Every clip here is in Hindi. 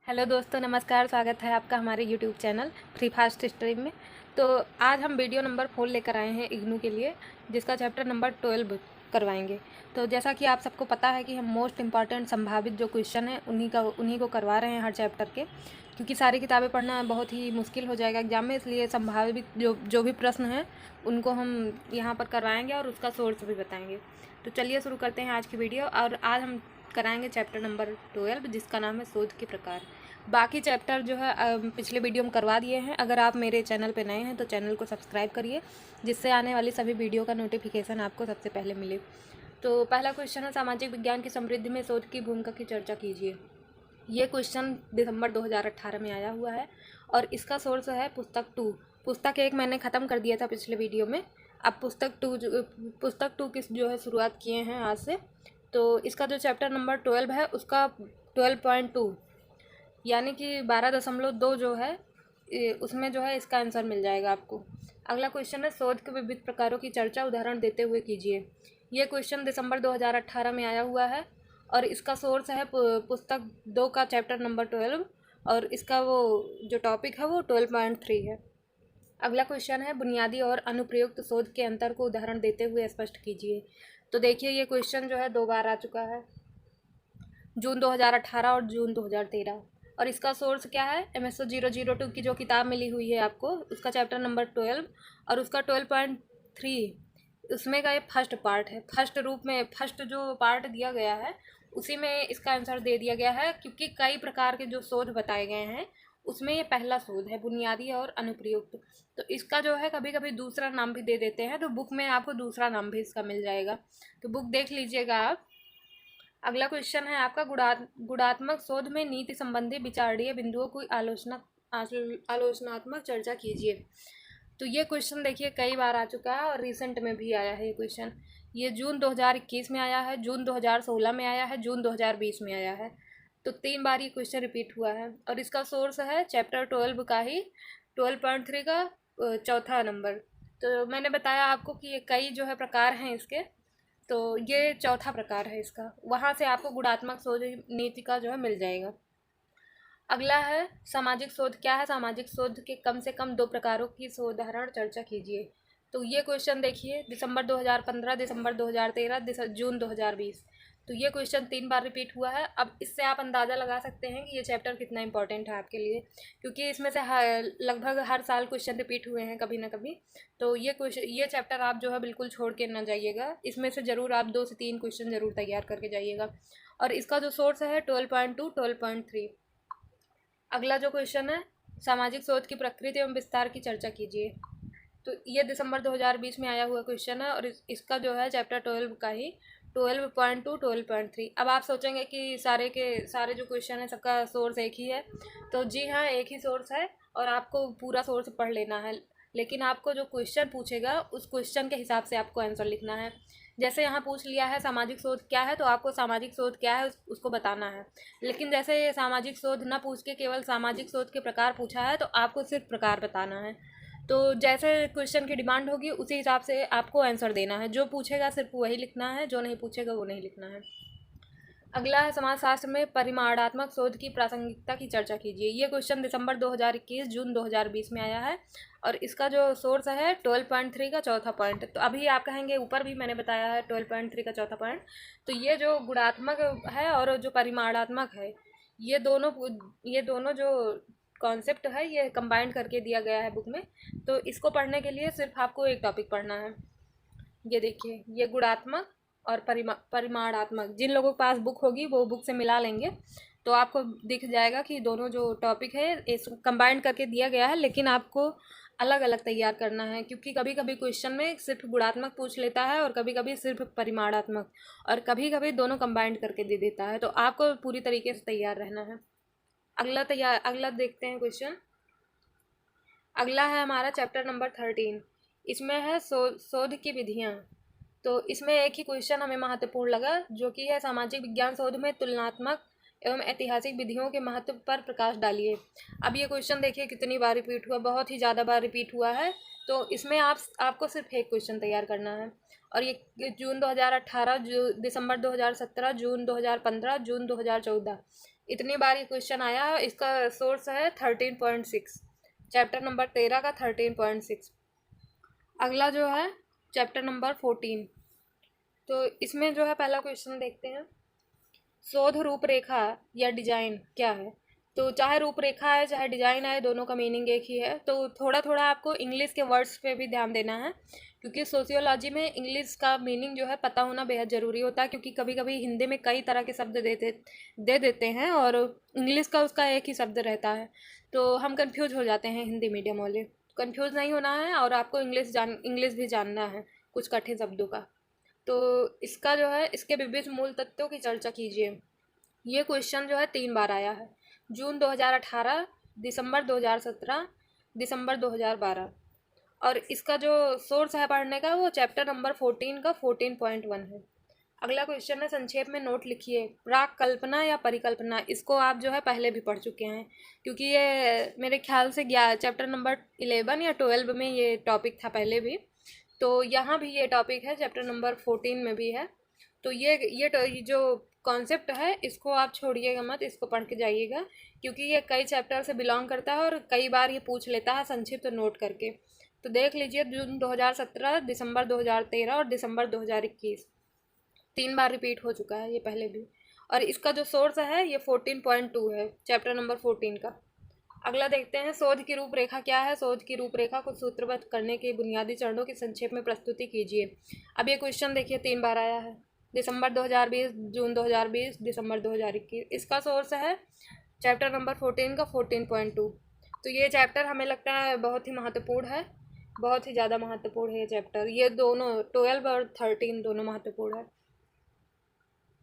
हेलो दोस्तों, नमस्कार। स्वागत है आपका हमारे YouTube channel free fast stream में। तो आज हम वीडियो नंबर 4 लेकर आए हैं इग्नू के लिए, जिसका चैप्टर नंबर 12 करवाएंगे। तो जैसा कि आप सबको पता है कि हम मोस्ट इम्पॉर्टेंट संभावित जो क्वेश्चन है उन्हीं को करवा रहे हैं हर चैप्टर के, क्योंकि सारी किताबें पढ़ना बहुत ही मुश्किल हो जाएगा एग्जाम में। इसलिए संभावित जो भी प्रश्न हैं उनको हम यहाँ पर करवाएँगे और उसका सोर्स भी बताएँगे। तो चलिए शुरू करते हैं आज की वीडियो। और आज हम कराएंगे चैप्टर नंबर 12, जिसका नाम है शोध के प्रकार। बाकी चैप्टर जो है पिछले वीडियो में करवा दिए हैं। अगर आप मेरे चैनल पे नए हैं तो चैनल को सब्सक्राइब करिए, जिससे आने वाली सभी वीडियो का नोटिफिकेशन आपको सबसे पहले मिले। तो पहला क्वेश्चन है, सामाजिक विज्ञान की समृद्धि में शोध की भूमिका की चर्चा कीजिए। ये क्वेश्चन दिसंबर 2018 में आया हुआ है और इसका सोर्स है पुस्तक 2। पुस्तक 1 मैंने ख़त्म कर दिया था पिछले वीडियो में। अब पुस्तक 2 की जो है शुरुआत किए हैं आज से। तो इसका जो चैप्टर नंबर 12 है उसका 12.2 यानी कि 12.2 जो है उसमें जो है इसका आंसर मिल जाएगा आपको। अगला क्वेश्चन है, शोध के विविध प्रकारों की चर्चा उदाहरण देते हुए कीजिए। ये क्वेश्चन दिसंबर 2018 में आया हुआ है और इसका सोर्स है पुस्तक 2 का चैप्टर नंबर 12 और इसका वो जो टॉपिक है वो 12.3 है। अगला क्वेश्चन है, बुनियादी और अनुप्रयुक्त शोध के अंतर को उदाहरण देते हुए स्पष्ट कीजिए। तो देखिए, ये क्वेश्चन जो है 2 बार आ चुका है, जून 2018 और जून 2013। और इसका सोर्स क्या है, MSO 002 की जो किताब मिली हुई है आपको, उसका चैप्टर नंबर 12 और उसका 12.3 उसमें का ये फर्स्ट पार्ट है। फर्स्ट जो पार्ट दिया गया है उसी में इसका आंसर दे दिया गया है, क्योंकि कई प्रकार के जो शोध बताए गए हैं उसमें ये पहला शोध है, बुनियादी और अनुप्रयुक्त। तो इसका जो है कभी कभी दूसरा नाम भी दे देते हैं, तो बुक में आपको दूसरा नाम भी इसका मिल जाएगा, तो बुक देख लीजिएगा आप। अगला क्वेश्चन है आपका, गुणात्मक शोध में नीति संबंधी विचारणीय बिंदुओं की आलोचनात्मक चर्चा कीजिए। तो ये क्वेश्चन देखिए कई बार आ चुका है और रिसेंट में भी आया है ये क्वेश्चन। ये जून 2021 में आया है, जून 2016 में आया है, जून 2020 में आया है। तो 3 बार ये क्वेश्चन रिपीट हुआ है और इसका सोर्स है चैप्टर 12 का ही 12.3 का चौथा नंबर। तो मैंने बताया आपको कि ये कई जो है प्रकार हैं इसके, तो ये चौथा प्रकार है इसका। वहाँ से आपको गुणात्मक शोध नीति का जो है मिल जाएगा। अगला है, सामाजिक शोध क्या है। सामाजिक शोध के कम से कम 2 प्रकारों की उदाहरण चर्चा कीजिए। तो ये क्वेश्चन देखिए दिसंबर 2015, दिसंबर 2013, जून 2020। तो ये क्वेश्चन 3 बार रिपीट हुआ है। अब इससे आप अंदाज़ा लगा सकते हैं कि ये चैप्टर कितना इंपॉर्टेंट है आपके लिए, क्योंकि इसमें से लगभग हर साल क्वेश्चन रिपीट हुए हैं कभी ना कभी। तो ये चैप्टर आप जो है बिल्कुल छोड़ के ना जाइएगा, इसमें से ज़रूर आप 2 से 3 क्वेश्चन ज़रूर तैयार करके जाइएगा। और इसका जो सोर्स है 12.2, 12.3। अगला जो क्वेश्चन है, सामाजिक शोध की प्रकृति एवं विस्तार की चर्चा कीजिए। तो ये दिसंबर 2020 में आया हुआ क्वेश्चन है और इसका जो है चैप्टर 12 का ही 12.2, 12.3। अब आप सोचेंगे कि सारे के सारे जो क्वेश्चन है सबका सोर्स एक ही है। तो जी हाँ, एक ही सोर्स है और आपको पूरा सोर्स पढ़ लेना है, लेकिन आपको जो क्वेश्चन पूछेगा उस क्वेश्चन के हिसाब से आपको आंसर लिखना है। जैसे यहाँ पूछ लिया है सामाजिक शोध क्या है, तो आपको सामाजिक शोध क्या है उसको बताना है। लेकिन जैसे सामाजिक शोध ना पूछ के केवल सामाजिक शोध के प्रकार पूछा है, तो आपको सिर्फ प्रकार बताना है। तो जैसे क्वेश्चन की डिमांड होगी उसी हिसाब से आपको आंसर देना है। जो पूछेगा सिर्फ वही लिखना है, जो नहीं पूछेगा वो नहीं लिखना है। अगला है, समाजशास्त्र में परिमाणात्मक शोध की प्रासंगिकता की चर्चा कीजिए। ये क्वेश्चन दिसंबर 2021, जून 2020 में आया है और इसका जो सोर्स है 12.3 का चौथा पॉइंट। तो अभी आप कहेंगे ऊपर भी मैंने बताया है 12.3 का चौथा पॉइंट। तो ये जो गुणात्मक है और जो परिमाणात्मक है, ये दोनों जो कॉन्सेप्ट है ये कंबाइंड करके दिया गया है बुक में। तो इसको पढ़ने के लिए सिर्फ आपको एक टॉपिक पढ़ना है। ये देखिए, ये गुणात्मक और परिमाणात्मक, जिन लोगों के पास बुक होगी वो बुक से मिला लेंगे तो आपको दिख जाएगा कि दोनों जो टॉपिक है इस कंबाइंड करके दिया गया है, लेकिन आपको अलग अलग तैयार करना है, क्योंकि कभी कभी क्वेश्चन में सिर्फ गुणात्मक पूछ लेता है और कभी कभी सिर्फ परिमाणात्मक, और कभी कभी दोनों कंबाइंड करके दे देता है। तो आपको पूरी तरीके से तैयार रहना है। अगला देखते हैं क्वेश्चन। अगला है हमारा चैप्टर नंबर 13। इसमें है शोध की विधियाँ। तो इसमें एक ही क्वेश्चन हमें महत्वपूर्ण लगा, जो कि है सामाजिक विज्ञान शोध में तुलनात्मक एवं ऐतिहासिक विधियों के महत्व पर प्रकाश डालिए। अब ये क्वेश्चन देखिए कितनी बार रिपीट हुआ, बहुत ही ज़्यादा बार रिपीट हुआ है। तो इसमें आपको सिर्फ एक क्वेश्चन तैयार करना है और ये जून 2018, दिसंबर 2017, जून 2015, जून 2014, इतनी बार ये क्वेश्चन आया है। इसका सोर्स है 13.6, चैप्टर नंबर 13 का 13.6। अगला जो है चैप्टर नंबर 14, तो इसमें जो है पहला क्वेश्चन देखते हैं। शोध रूपरेखा या डिजाइन क्या है? तो चाहे रूपरेखा है चाहे डिजाइन है, दोनों का मीनिंग एक ही है। तो थोड़ा थोड़ा आपको इंग्लिश के वर्ड्स पे भी ध्यान देना है, क्योंकि सोशियोलॉजी में इंग्लिश का मीनिंग जो है पता होना बेहद ज़रूरी होता है, क्योंकि कभी कभी हिंदी में कई तरह के शब्द दे देते हैं और इंग्लिश का उसका एक ही शब्द रहता है, तो हम कंफ्यूज हो जाते हैं हिंदी मीडियम वाले। कंफ्यूज नहीं होना है और आपको इंग्लिश भी जानना है कुछ कठिन शब्दों का। तो इसका जो है इसके विविध मूल तत्वों की चर्चा कीजिए। ये क्वेश्चन जो है 3 बार आया है, जून 2018, दिसंबर 2017, दिसंबर 2012। और इसका जो सोर्स है पढ़ने का वो चैप्टर नंबर 14 का 14.1 है। अगला क्वेश्चन है, संक्षेप में नोट लिखिए। प्राक कल्पना या परिकल्पना, इसको आप जो है पहले भी पढ़ चुके हैं, क्योंकि ये मेरे ख्याल से चैप्टर नंबर 11 या 12 में ये टॉपिक था पहले भी। तो यहाँ भी ये टॉपिक है, चैप्टर नंबर 14 में भी है। तो ये जो कॉन्सेप्ट है इसको आप छोड़िएगा मत, इसको पढ़ के जाइएगा, क्योंकि ये कई चैप्टर से बिलोंग करता है और कई बार ये पूछ लेता है संक्षिप्त नोट करके। तो देख लीजिए, जून 2017, दिसंबर 2013 और दिसंबर 2021, 3 बार रिपीट हो चुका है ये पहले भी। और इसका जो सोर्स है ये 14.2 है, चैप्टर नंबर 14 का। अगला देखते हैं, शोध की रूपरेखा क्या है? शोध की रूपरेखा को सूत्रबद्ध करने के बुनियादी चरणों की संक्षेप में प्रस्तुति कीजिए। अब ये क्वेश्चन देखिए 3 बार आया है, दिसंबर 2020, जून 2020, दिसंबर 2021। इसका सोर्स है चैप्टर नंबर 14 का 14.2। तो ये चैप्टर हमें लगता है बहुत ही महत्वपूर्ण है, बहुत ही ज़्यादा महत्वपूर्ण है ये चैप्टर। ये दोनों 12 और 13 दोनों महत्वपूर्ण है।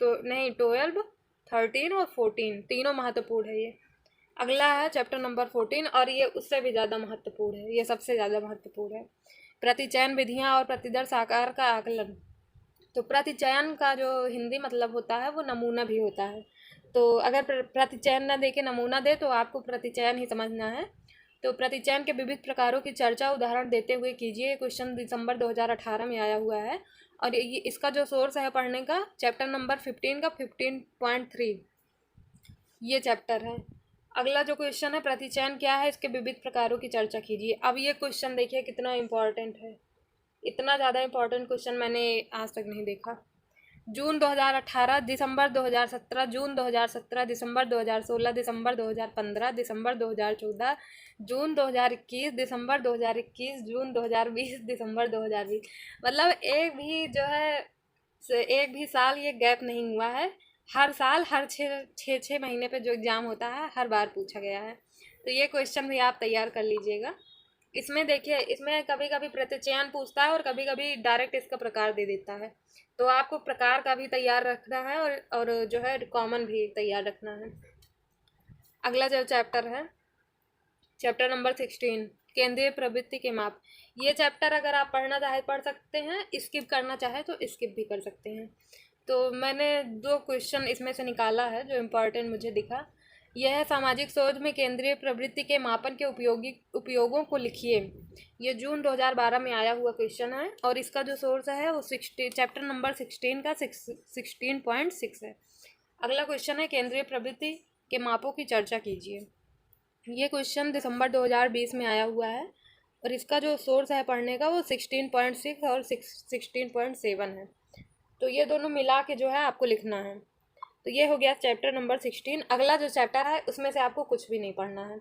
तो नहीं, 12, 13 और 14 तीनों महत्वपूर्ण है ये। अगला है चैप्टर नंबर 14 और ये उससे भी ज़्यादा महत्वपूर्ण है, ये सबसे ज़्यादा महत्वपूर्ण है। प्रतिचयन विधियाँ और प्रतिदर्श आकार का आकलन। तो प्रतिचयन का जो हिंदी मतलब होता है वो नमूना भी होता है। तो अगर प्रतिचयन ना दे के नमूना दे तो आपको प्रतिचयन ही समझना है। तो प्रतिचयन के विविध प्रकारों की चर्चा उदाहरण देते हुए कीजिए। क्वेश्चन दिसंबर 2018 में आया हुआ है और ये इसका जो सोर्स है पढ़ने का चैप्टर नंबर 15 का 15.3 ये चैप्टर है। अगला जो क्वेश्चन है, प्रतिचयन क्या है, इसके विविध प्रकारों की चर्चा कीजिए। अब ये क्वेश्चन देखिए कितना इम्पोर्टेंट है, इतना ज़्यादा इम्पोर्टेंट क्वेश्चन मैंने आज तक नहीं देखा। जून 2018, दिसंबर 2017, जून 2017, दिसंबर 2016, दिसंबर 2015, दिसंबर 2014, जून 2021, दिसंबर 2021, जून 2020, दिसंबर 2020। मतलब एक भी साल ये गैप नहीं हुआ है। हर साल हर छः महीने पे जो एग्ज़ाम होता है हर बार पूछा गया है। तो ये क्वेश्चन भी आप तैयार कर लीजिएगा। इसमें देखिए, इसमें कभी कभी प्रतिचयन पूछता है और कभी कभी डायरेक्ट इसका प्रकार दे देता है। तो आपको प्रकार का भी तैयार रखना है और जो है कॉमन भी तैयार रखना है। अगला जो चैप्टर है चैप्टर नंबर 16, केंद्रीय प्रवृत्ति के माप। ये चैप्टर अगर आप पढ़ना चाहे पढ़ सकते हैं, स्किप करना चाहे तो स्किप भी कर सकते हैं। तो मैंने 2 क्वेश्चन इसमें से निकाला है जो इम्पोर्टेंट मुझे दिखा। यह है, सामाजिक शोध में केंद्रीय प्रवृत्ति के मापन के उपयोगों को लिखिए। ये जून 2012 में आया हुआ क्वेश्चन है और इसका जो सोर्स है वो चैप्टर नंबर 16 का 16.6 है। अगला क्वेश्चन है, केंद्रीय प्रवृत्ति के मापों की चर्चा कीजिए। ये क्वेश्चन दिसंबर 2020 में आया हुआ है और इसका जो सोर्स है पढ़ने का वो 16.6 और 16.7 है। तो ये दोनों मिला के जो है आपको लिखना है। तो ये हो गया चैप्टर नंबर 16। अगला जो चैप्टर है उसमें से आपको कुछ भी नहीं पढ़ना है,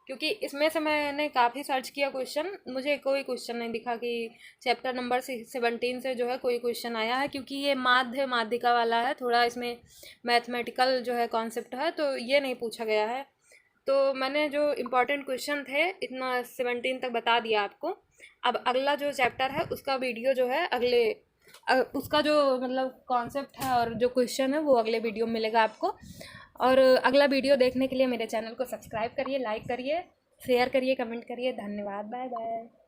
क्योंकि इसमें से मैंने काफ़ी सर्च किया क्वेश्चन, मुझे कोई क्वेश्चन नहीं दिखा कि चैप्टर नंबर 17 से जो है कोई क्वेश्चन आया है, क्योंकि ये माध्यिका वाला है, थोड़ा इसमें मैथमेटिकल जो है कॉन्सेप्ट है, तो ये नहीं पूछा गया है। तो मैंने जो इम्पोर्टेंट क्वेश्चन थे इतना 17 तक बता दिया आपको। अब अगला जो चैप्टर है उसका वीडियो जो है उसका जो मतलब कॉन्सेप्ट है और जो क्वेश्चन है वो अगले वीडियो में मिलेगा आपको। और अगला वीडियो देखने के लिए मेरे चैनल को सब्सक्राइब करिए, लाइक करिए, शेयर करिए, कमेंट करिए। धन्यवाद, बाय बाय।